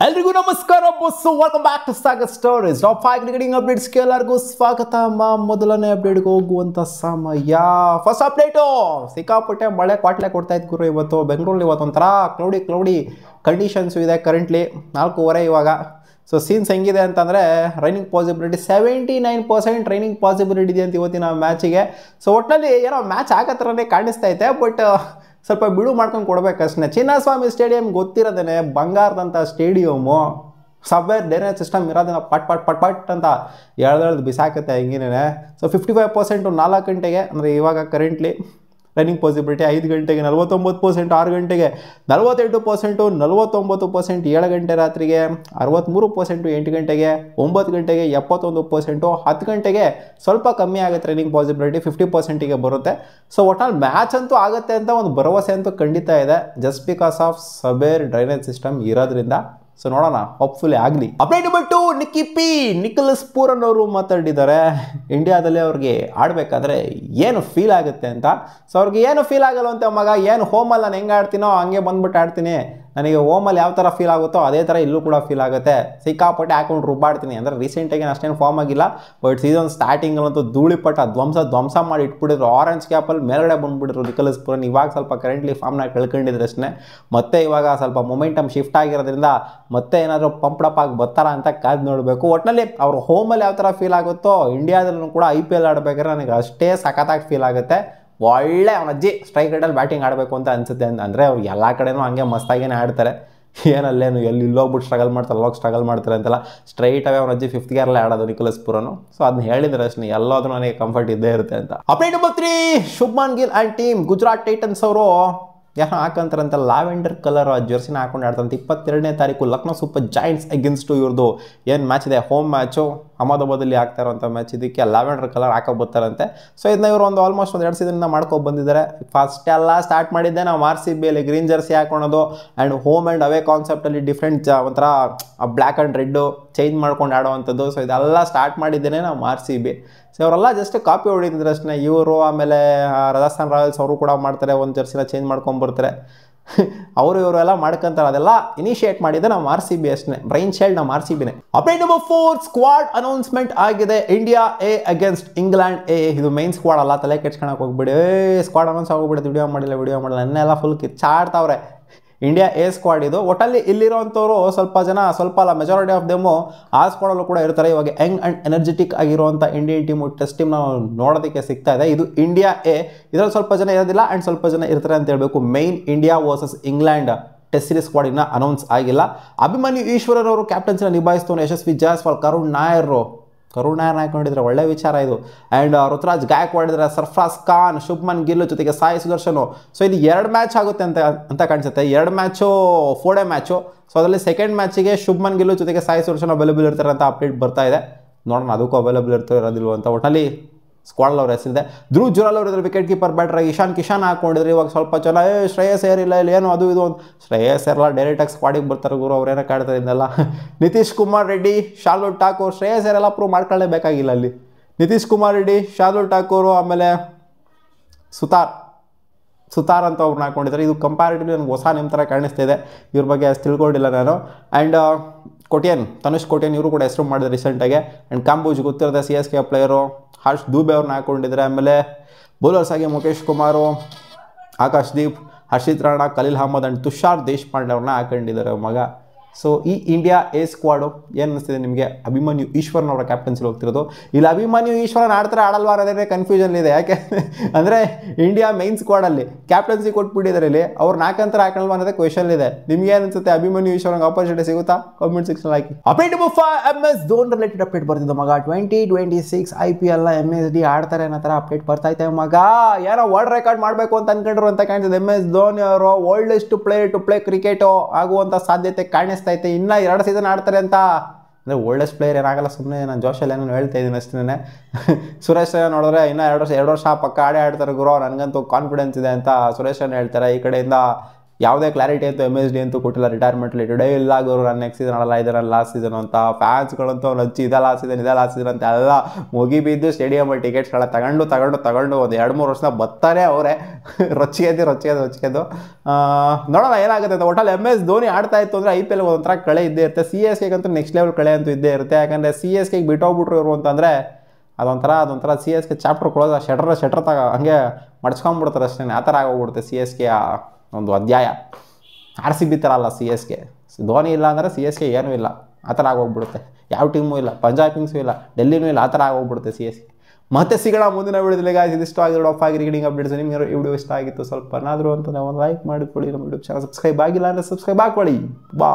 ಎಲ್ರಿಗೂ ನಮಸ್ಕಾರ boss welcome back to Sagar stories top 5 cricketing ಅಪ್ಡೇಟ್ಸ್ಗೆ ಎಲ್ಲರಿಗೂ ಸ್ವಾಗತ. ಮೊದಲನೇ ಅಪ್ಡೇಟ್ಗೆ ಹೋಗುವಂಥ ಸಮಯ. ಫಸ್ಟ್ ಅಪ್ಡೇಟು, ಸಿಕ್ಕಾಪಟ್ಟೆ ಮಳೆ ಕ್ವಾಟ್ಲೆ ಕೊಡ್ತಾ ಇತ್ತು ಗುರು. ಇವತ್ತು ಬೆಂಗಳೂರಲ್ಲಿ ಇವತ್ತು ಒಂಥರ ಕ್ಲೌಡಿ ಕಂಡೀಷನ್ಸು ಇದೆ. ಕರೆಂಟ್ಲಿ 4:15 ಇವಾಗ. ಸೊ ಸೀನ್ಸ್ ಹೆಂಗಿದೆ ಅಂತಂದರೆ ರೈನಿಂಗ್ ಪಾಸಿಬಿಲಿಟಿ 79% ರೈನಿಂಗ್ ಪಾಸಿಬಿಲಿಟಿ ಇದೆ ಅಂತ ಇವತ್ತಿನ ಮ್ಯಾಚಿಗೆ. ಸೊ ಒಟ್ಟಿನಲ್ಲಿ ಏನೋ ಮ್ಯಾಚ್ ಆಗೋ ಥರನೇ ಕಾಣಿಸ್ತಾ ಐತೆ, ಬಟ್ ಸ್ವಲ್ಪ ಬಿಡು ಮಾಡ್ಕೊಂಡು ಕೊಡ್ಬೇಕಷ್ಟೇ. ಚಿನ್ನಸ್ವಾಮಿ ಸ್ಟೇಡಿಯಂ ಗೊತ್ತಿರೋದೇ ಬಂಗಾರದಂಥ ಸ್ಟೇಡಿಯಮ್ಮು. ಸಬ್ವೇರ್ ಡ್ರೈನೇಜ್ ಸಿಸ್ಟಮ್ ಇರೋದನ್ನ ಪಟ್ ಅಂತ ಎಳ್ದು ಬಿಸಾಕತ್ತೆ ಹಿಂಗೇನೆ. ಸೊ 55% 4 ಗಂಟೆಗೆ, ಅಂದರೆ ಇವಾಗ ಕರೆಂಟ್ಲಿ ರನ್ನಿಂಗ್ ಪಾಸಿಬಿಲಿಟಿ 5 ಗಂಟೆಗೆ 49%, 6 ಗಂಟೆಗೆ 48%, 49% 7 ಗಂಟೆ ರಾತ್ರಿಗೆ, 63% 8 ಗಂಟೆಗೆ, 9 ಗಂಟೆಗೆ 71%, 10 ಗಂಟೆಗೆ ಸ್ವಲ್ಪ ಕಮ್ಮಿ ಆಗುತ್ತೆ ರನ್ನಿಂಗ್ ಪಾಸಿಬಿಲಿಟಿ 50%ಗೆ ಬರುತ್ತೆ. ಸೊ ಒಟ್ನಲ್ಲಿ ಮ್ಯಾಚ್ ಅಂತೂ ಆಗುತ್ತೆ ಅಂತ ಒಂದು ಭರವಸೆ ಅಂತೂ ಖಂಡಿತ ಇದೆ, just because of SubAir drainage system ಇರೋದ್ರಿಂದ. ಸೊ ನೋಡೋಣ, ಹೋಪ್ಫುಲಿ ಆಗಲಿ. ಅಪ್ಡೇಟ್ ಬಿಟ್ಟು ನಿಕೋಲಸ್ ಪೂರನ್ ಅವರು ಮಾತಾಡಿದ್ದಾರೆ ಇಂಡಿಯಾದಲ್ಲಿ ಅವ್ರಿಗೆ ಆಡಬೇಕಾದ್ರೆ ಏನು ಫೀಲ್ ಆಗುತ್ತೆ ಅಂತ. ಸೊ ಅವ್ರಿಗೆ ಏನು ಫೀಲ್ ಆಗಲ್ಲ ಅಂತ, ಮಗ ಏನು ಹೋಮಲ್ಲಿ ನಾನು ಹೆಂಗೆ ಆಡ್ತೀನೋ ಹಂಗೆ ಬಂದ್ಬಿಟ್ಟು ಆಡ್ತೀನಿ, ನನಗೆ ಹೋಮಲ್ಲಿ ಯಾವ ಥರ ಫೀಲ್ ಆಗುತ್ತೋ ಅದೇ ಥರ ಇಲ್ಲೂ ಕೂಡ ಫೀಲ್ ಆಗುತ್ತೆ. ಸಿಕ್ಕಾಪಟ್ಟೆ ಹಾಕೊಂಡು ರುಬ್ಬಾಡ್ತೀನಿ. ಅಂದರೆ ರೀಸೆಂಟಾಗಿ ಅಷ್ಟೇನು ಫಾರ್ಮ್ ಆಗಿಲ್ಲ, ಬಟ್ ಸೀಸನ್ ಸ್ಟಾರ್ಟಿಂಗಲ್ಲಂತೂ ಧೂಳಿಪಟ್ಟ ಧ್ವಂಸ ಮಾಡಿ ಇಟ್ಬಿಟ್ಟಿದ್ರು. ಆರೆಂಜ್ ಕ್ಯಾಪಲ್ಲಿ ಮೇಲ್ಗಡೆ ಬಂದುಬಿಟ್ಟಿದ್ರು ನಿಕೋಲಸ್ ಪೂರನ್. ಇವಾಗ ಸ್ವಲ್ಪ ಕರೆಂಟ್ಲಿ ಫಾರ್ಮ್ನ ಕಳ್ಕೊಂಡಿದ್ರು ಅಷ್ಟೇ. ಮತ್ತೆ ಇವಾಗ ಸ್ವಲ್ಪ ಮೊಮೆಂಟಮ್ ಶಿಫ್ಟ್ ಆಗಿರೋದ್ರಿಂದ ಮತ್ತೆ ಏನಾದರೂ ಪಂಪ್ಡಪ್ ಆಗಿ ಬರ್ತಾರ ಅಂತ ಕಾದು ನೋಡಬೇಕು. ಒಟ್ಟಿನಲ್ಲಿ ಅವ್ರು ಹೋಮಲ್ಲಿ ಯಾವ ಥರ ಫೀಲ್ ಆಗುತ್ತೋ ಇಂಡಿಯಾದಲ್ಲೂ ಕೂಡ IPL ಆಡಬೇಕಾದ್ರೆ ನನಗೆ ಅಷ್ಟೇ ಸಖತ್ತಾಗಿ ಫೀಲ್ ಆಗುತ್ತೆ. ಒಳ್ಳೆ ಅವನ ಅಜ್ಜಿ ಸ್ಟ್ರೈಕ್ ರೇಟಲ್ಲಿ ಬ್ಯಾಟಿಂಗ್ ಆಡಬೇಕು ಅಂತ ಅನಿಸುತ್ತೆ. ಅಂದರೆ ಅವ್ರು ಎಲ್ಲ ಕಡೆನೂ ಹಂಗೆ ಮಸ್ತಾಗೇನೆ ಆಡ್ತಾರೆ. ಏನಲ್ಲೇನು ಎಲ್ಲಿ ಇಲ್ಲೋಗ್ಬಿಟ್ಟು ಸ್ಟ್ರಗಲ್ ಮಾಡ್ತಾರೆ, ಅಲ್ಲೋಗಿ ಸ್ಟ್ರಗಲ್ ಮಾಡ್ತಾರೆ ಅಂತೆಲ್ಲ. ಸ್ಟ್ರೈಟ್ ಅವೇ ಅವನ ಅಜ್ಜಿ 5th ಗೇರಲ್ಲೇ ಆಡೋದು ನಿಕೋಲಸ್ ಪೂರನ್. ಸೊ ಅದನ್ನ ಹೇಳಿದ್ರೆ ಅಷ್ಟೇ, ಎಲ್ಲಾದ್ರೂ ನನಗೆ ಕಂಫರ್ಟ್ ಇದ್ದೇ ಇರುತ್ತೆ ಅಂತ. Update number 3, Shubman Gill and team Gujarat Titans ಅವರು ಏನೋ ಹಾಕಂತಾರಂತ ಲ್ಯಾವೆಂಡರ್ ಕಲರ್ ಜರ್ಸಿನ ಹಾಕೊಂಡು ಆಡ್ತಾರಂತೆ. 22ನೇ ತಾರೀಕು ಲಕ್ನೋ ಸೂಪರ್ ಜಾಯಿಂಟ್ಸ್ ಅಗೇನ್ಸ್ಟ್ ಇವ್ರದ್ದು ಏನು ಮ್ಯಾಚ್ ಇದೆ, ಹೋಮ್ ಮ್ಯಾಚು ಅಹಮದಾಬಾದಲ್ಲಿ ಆಗ್ತಾ ಇರೋಂಥ ಮ್ಯಾಚ್. ಇದಕ್ಕೆ ಲ್ಯಾವೆಂಡರ್ ಕಲರ್ ಹಾಕೋ ಬರ್ತಾರಂತೆ. ಸೊ ಇದನ್ನ ಇವರು ಆಲ್ಮೋಸ್ಟ್ 2 ಸೀಸನ್ನ ಮಾಡ್ಕೊಂಡು ಬಂದಿದ್ದಾರೆ. ಫಸ್ಟ್ ಎಲ್ಲ ಸ್ಟಾರ್ಟ್ ಮಾಡಿದ್ದೆ ನಾವು RCBಯಲ್ಲಿ ಗ್ರೀನ್ ಜರ್ಸಿ ಹಾಕೊಳೋದು ಆ್ಯಂಡ್ ಹೋಮ್ ಆ್ಯಂಡ್ ಅವೇ ಕಾನ್ಸೆಪ್ಟಲ್ಲಿ ಡಿಫ್ರೆಂಟ್ ಒಂಥರ ಬ್ಲ್ಯಾಕ್ ಆ್ಯಂಡ್ ರೆಡ್ಡು ಚೇಂಜ್ ಮಾಡ್ಕೊಂಡು ಆಡೋವಂಥದ್ದು. ಸೊ ಇದೆಲ್ಲ ಸ್ಟಾರ್ಟ್ ಮಾಡಿದ್ದೇನೆ ನಾವು RCB. ಸೊ ಅವರೆಲ್ಲ ಜಸ್ಟ್ ಕಾಪಿ ಹೊಡಿತಿದ್ರು ಅಷ್ಟೇ. ಇವರು ಆಮೇಲೆ ರಾಜಸ್ಥಾನ್ ರಾಯಲ್ಸ್ ಅವರು ಕೂಡ ಮಾಡ್ತಾರೆ, ಒಂದು ಜರ್ಸಿನ ಚೇಂಜ್ ಮಾಡ್ಕೊಂಬರ್ತಾರೆ. ಇವರು ಎಲ್ಲ ಮಾಡ್ಕೊಂತಾರೆ. ಅದೆಲ್ಲ ಇನಿಷಿಯೇಟ್ ಮಾಡಿದ್ದೆ ನಮ್ಮ RCB ಅಷ್ಟೇ. ಬ್ರೈನ್ ಶೈಲ್ಡ್ ನಮ್ಮ RCBನೇ. ಅಪ್ಡೇಟ್ ನಂಬರ್ 4, ಸ್ಕ್ವಾಡ್ ಅನೌನ್ಸ್ಮೆಂಟ್ ಆಗಿದೆ. India A against England A. ಇದು ಮೈನ್ ಸ್ಕ್ವಾಡ್ ಅಲ್ಲ, ತಲೆ ಕೆಡ್ಸ್ಕೊಳಕ್ಕೆ ಹೋಗ್ಬಿಡಿ. ಸ್ಕ್ವಾಡ್ ಅನೌನ್ಸ್ ಆಗೋಗ್ಬಿಡುತ್ತೆ, ವಿಡಿಯೋ ಮಾಡಿಲ್ಲ ನನ್ನೆಲ್ಲ ಫುಲ್ ಕಿಚ್ಚಾಡ್ತಾವ್ರೆ. ಇಂಡಿಯಾ A ಸ್ಕ್ವಾಡ್ ಇದು. ಒಟ್ಟಲ್ಲಿ ಇಲ್ಲಿರೋವಂಥವ್ರು ಸ್ವಲ್ಪ ಅಲ್ಲ, ಮೆಜಾರಿಟಿ ಆಫ್ ದೆಮು ಆ ಸ್ಕ್ವಾಡಲ್ಲೂ ಕೂಡ ಇರ್ತಾರೆ. ಇವಾಗ ಯಂಗ್ ಆ್ಯಂಡ್ ಎನರ್ಜೆಟಿಕ್ ಆಗಿರುವಂಥ ಇಂಡಿಯನ್ ಟೀಮು ಟೆಸ್ಟ್ ಟೀಮ್ ನಾವು ನೋಡೋದಕ್ಕೆ ಸಿಗ್ತಾ ಇದೆ. ಇದು ಇಂಡಿಯಾ A. ಇದರಲ್ಲಿ ಸ್ವಲ್ಪ ಜನ ಇರೋದಿಲ್ಲ ಆ್ಯಂಡ್ ಸ್ವಲ್ಪ ಜನ ಇರ್ತಾರೆ ಅಂತ ಹೇಳ್ಬೇಕು. Main India versus England test series squad ಇನ್ನೂ ಅನೌನ್ಸ್ ಆಗಿಲ್ಲ. ಅಭಿಮನ್ಯು ಈಶ್ವರನ್ ಅವರು ಕ್ಯಾಪ್ಟನ್ಸಿನ ನಿಭಾಯಿಸ್ತವನು. ಯಶಸ್ವಿ ಜಾಯ್ಸ್ವಾಲ್, ಕರುಣ್ ನಾಯರ್ ಹಾಕೊಂಡಿದ್ರೆ ಒಳ್ಳೆ ವಿಚಾರ ಇದು. ಆ್ಯಂಡ್ ಋತುರಾಜ್ ಗಾಯಕ್ವಾಡ್ ಇದ್ದಾರೆ, ಸರ್ಫರಾಜ್ ಖಾನ್, ಶುಭ್ಮನ್ ಗಿಲ್ ಜೊತೆಗೆ ಸಾಯಿ ಸುದರ್ಶನ್. ಸೊ ಇದು 2 ಮ್ಯಾಚ್ ಆಗುತ್ತೆ ಅಂತ ಕಾಣಿಸುತ್ತೆ. 2 ಮ್ಯಾಚು 4 ಡೇ ಮ್ಯಾಚು. ಸೊ ಅದರಲ್ಲಿ ಸೆಕೆಂಡ್ ಮ್ಯಾಚಿಗೆ ಶುಭ್ಮನ್ ಗಿಲ್ ಜೊತೆಗೆ ಸಾಯಿ ಸುದರ್ಶನ್ ಅವೈಲೇಬಲ್ ಇರ್ತಾರೆ ಅಂತ ಅಪ್ಡೇಟ್ ಬರ್ತಾ ಇದೆ. ನೋಡೋಣ ಅದಕ್ಕೂ ಅವೈಲೇಬಲ್ ಇರೋದಿಲ್ವ ಅಂತ. ಒಟ್ಟಲ್ಲಿ ಸ್ಕ್ವಾಡಲ್ಲಿ ಅವ್ರ ಹೆಸರಿದೆ. ಧ್ರುವ್ ಜುರಾಲ್ ಅವರು ಇದ್ದಾರೆ wicket keeper batter. Ishan Kishan ಹಾಕೊಂಡಿದ್ರೆ. ಇವಾಗ ಸ್ವಲ್ಪ ಜನ ಶ್ರೇಯಸ್ ಅಯ್ಯರ್ ಇಲ್ಲ, ಇಲ್ಲಿ ಏನು ಅದು ಇದು ಅಂತ. ಶ್ರೇಯಸ್ ಅಯ್ಯರ್ ಡೈರೆಕ್ಟಾಗಿ ಸ್ಕ್ವಾಡಿಗೆ ಬರ್ತಾರೆ ಗುರು, ಅವ್ರೇನೋ ಕಾಡ್ತಾರೆ ಇದನ್ನೆಲ್ಲ. ನಿತೀಶ್ ಕುಮಾರ್ ರೆಡ್ಡಿ, ಶಾರ್ದೂಲ್ ಠಾಕೂರ್. ಶ್ರೇಯಸ್ ಅಯ್ಯರ್ ಎಲ್ಲ ಪ್ರೂವ್ ಮಾಡ್ಕೊಳ್ಳೇಬೇಕಾಗಿಲ್ಲ ಅಲ್ಲಿ. ನಿತೀಶ್ ಕುಮಾರ್ ರೆಡ್ಡಿ, ಶಾರ್ದೂಲ್ ಠಾಕೂರು, ಆಮೇಲೆ ಸುತಾರ್ ಅಂತ ಅವ್ರನ್ನ ಹಾಕೊಂಡಿದ್ದಾರೆ. ಇದು ಕಂಪ್ಯಾರಿಟಿವ್ಲಿ ನನಗೆ ಹೊಸ ನಿಮ್ಮ ಥರ ಕಾಣಿಸ್ತಾ ಇದೆ. ಇವ್ರ ಬಗ್ಗೆ ಅಷ್ಟು ತಿಳ್ಕೊಂಡಿಲ್ಲ ನಾನು. ಆ್ಯಂಡ್ ತನುಷ್ ಕೋಟ್ಯನ್ ಇವರು ಕೂಡ ಹೆಸರು ಮಾಡಿದ್ರು ರೀಸೆಂಟಾಗಿ. ಆ್ಯಂಡ್ ಕಾಂಬೋಜ್ ಗೊತ್ತಿರುತ್ತೆ CSK ಪ್ಲೇಯರು. ಹರ್ಷ್ ದೂಬೆ ಅವ್ರನ್ನ ಹಾಕೊಂಡಿದ್ದಾರೆ. ಆಮೇಲೆ ಬೌಲರ್ಸ್ ಆಗಿ ಮುಖೇಶ್ ಕುಮಾರು, ಆಕಾಶ್ ದೀಪ್, ಹರ್ಷಿತ್ ರಾಣಾ, ಖಲೀಲ್ ಅಹಮದ್ ಆ್ಯಂಡ್ ತುಷಾರ್ ದೇಶಪಾಂಡೆ ಅವ್ರನ್ನ ಹಾಕೊಂಡಿದ್ದಾರೆ ಮಗ. ಸೊ ಈ ಇಂಡಿಯಾ A ಸ್ಕ್ವಾಡು ಏನು ಅನಿಸ್ತಿದೆ ನಿಮಗೆ? ಅಭಿಮನ್ಯು ಈಶ್ವರನ್ ಅವರ ಕ್ಯಾಪ್ಟನ್ಸಿಲಿ ಹೋಗ್ತಿರೋದು. ಇಲ್ಲಿ ಅಭಿಮನ್ಯು ಈಶ್ವರನ್ ಆಡ್ತಾರೆ ಆಡಲ್ವಾ ಅನ್ನೋದೇ ಕನ್ಫ್ಯೂಷನ್ ಇದೆ. ಯಾಕೆ ಅಂದರೆ ಇಂಡಿಯಾ ಮೈನ್ ಸ್ಕ್ವಾಡಲ್ಲಿ ಕ್ಯಾಪ್ಟನ್ಸಿ ಕೊಟ್ಬಿಟ್ಟಿದ್ದಾರೆ. ಇಲ್ಲಿ ಅವ್ರು 4 ಅಂತರ ಹಾಕಲ್ವಾ ಅನ್ನೋದೇ ಕ್ವೆಶನ್ ಇದೆ. ನಿಮ್ಗೆ ಏನು ಅನ್ಸುತ್ತೆ? ಅಭಿಮನ್ಯು ಈಶ್ವರನ್ಗೆ ಆಪರ್ಚುನಿಟಿ ಸಿಗುತ್ತಾ? ಕಾಮೆಂಟ್ ಸೆಕ್ಷನ್ ಹಾಕಿ. Update number 5, MS Dhoni related update ಬರ್ತಿದ್ದ ಮಗ. 2026 IPL MSD ಆಡ್ತಾರೆ ಅನ್ನೋ ಥರ ಅಪ್ಡೇಟ್ ಬರ್ತಾಯಿದೆ ಮಗ. ಏನೋ ವರ್ಲ್ಡ್ ರೆಕಾರ್ಡ್ ಮಾಡಬೇಕು ಅಂತ ಅನ್ಕೊಂಡ್ರು ಅಂತ ಕಾಣಿಸಿದೆ. MS ಧೋನಿ ಅವರು oldest player to play cricket ಆಗುವಂಥ ಸಾಧ್ಯತೆ ಕಾಣಿಸ್ತಾ ಐತೆ. ಇನ್ನೂ 2 ಸೀಸನ್ ಆಡ್ತಾರೆ ಅಂತ. ಅಂದರೆ ಓಲ್ಡೆಸ್ಟ್ ಪ್ಲೇಯರ್ ಏನಾಗಲ್ಲ, ಸುಮ್ಮನೆ ನಾನು ಜೋಶಲ್ಲಿ ಏನೋ ಹೇಳ್ತಾ ಇದ್ದೀನಿ ಅಷ್ಟೇ. ಸುರೇಶ್ ರೈನಾ ನೋಡಿದ್ರೆ ಇನ್ನೂ 2 ವರ್ಷ ಪಕ್ಕ ಆಡೇ ಆಡ್ತಾರೆ ಗುರು, ನನಗಂತೂ ಕಾನ್ಫಿಡೆನ್ಸ್ ಇದೆ ಅಂತ ಸುರೇಶ್ ರೈನಾ ಹೇಳ್ತಾರೆ. ಈ ಕಡೆಯಿಂದ ಯಾವುದೇ ಕ್ಲಾರಿಟಿ ಅಂತೂ MSD ಅಂತೂ ಕೊಟ್ಟಿಲ್ಲ. ರಿಟೈರ್ಮೆಂಟ್ ರಿಲೇಟೆಡೇ ಇಲ್ಲ ಗುರು, ನಾನು ನೆಕ್ಸ್ಟ್ ಸೀಸನ್ ಆಡಲ್ಲ, ಇದೆ ನನ್ನ ಲಾಸ್ಟ್ ಸೀಸನ್ ಅಂತ. ಫ್ಯಾನ್ಸ್ಗಳಂತೂ ಅವ್ನು ಹಚ್ಚಿ ಇದೆ ಲಾಸ್ಟ್ ಸೀಸನ್ ಅಂತ ಎಲ್ಲ ಮುಗಿಬಿದ್ದು ಸ್ಟೇಡಿಯಮಲ್ಲಿ ಟಿಕೆಟ್ಸ್ಗಳ ತಗೊಂಡು ಒಂದು 2-3 ವರ್ಷದ ಬರ್ತಾರೆ ಅವರೇ ರೊಚ್ಚಿಗೆದ್ದು ನೋಡೋಣ ಏನಾಗುತ್ತೆ ಅಂತ. ಒಟ್ಟಲ್ಲಿ MS ಧೋನಿ ಆಡ್ತಾ ಇತ್ತು ಅಂದರೆ IPL ಒಂಥರ ಕಳೆ ಇದ್ದೇ ಇರುತ್ತೆ. CSK ಅಂತೂ ನೆಕ್ಸ್ಟ್ ಲೆವೆಲ್ ಕಳೆ ಅಂತೂ ಇದ್ದೇ ಇರುತ್ತೆ. ಯಾಕಂದರೆ CSK ಬಿಟ್ಟೋಗ್ಬಿಟ್ರು ಇವರು ಅಂತಂದರೆ ಅದೊಂಥರ CSK ಚಾಪ್ಟರ್ ಕ್ಲೋಸ್, ಶೆಟ್ರ್ ಹಂಗೆ ಮಡ್ಸ್ಕೊಂಡ್ಬಿಡ್ತಾರೆ ಅಷ್ಟೇ, ಆ ಥರ ಆಗೋಗ್ಬಿಡುತ್ತೆ CSK ಒಂದು ಅಧ್ಯಾಯ. RCB ಥರ ಅಲ್ಲ CSK, ಧೋನಿ ಇಲ್ಲ ಅಂದರೆ CSK ಏನೂ ಇಲ್ಲ, ಆ ಥರ ಆಗೋಗ್ಬಿಡುತ್ತೆ. ಯಾವ ಟೀಮೂ ಇಲ್ಲ, ಪಂಜಾಬ್ ಕಿಂಗ್ಸೂ ಇಲ್ಲ, ಡೆಲ್ಲಿನೂ ಇಲ್ಲ, ಆ ಥರ ಆಗೋಗ್ಬಿಡುತ್ತೆ CSK. ಮತ್ತೆ ಸಿಗೋಣ ಮುಂದಿನ ವಿಡಿಯೋದಲ್ಲಿ ಗಾಯ್ಸ್. ಇದಿಷ್ಟು ಆಗಿರೋ ಕ್ರಿಕೆಟಿಂಗ್ ಅಪ್ಡೇಟ್ಸ್. ನಿಮಗೆ ಈ ವಿಡಿಯೋ ಇಷ್ಟ ಆಗಿತ್ತು ಸ್ವಲ್ಪನಾದರೂ ಅಂತ ಒಂದು ಲೈಕ್ ಮಾಡಿಕೊಳ್ಳಿ. ನಮ್ಮ ಯೂಟ್ಯೂಬ್ ಚಾನಲ್ ಸಬ್ಸ್ಕ್ರೈಬ್ ಆಗಿಲ್ಲ ಅಂದರೆ ಸಬ್ಸ್ಕ್ರೈಬ್ ಹಾಕೊಳ್ಳಿ. ಬಾ.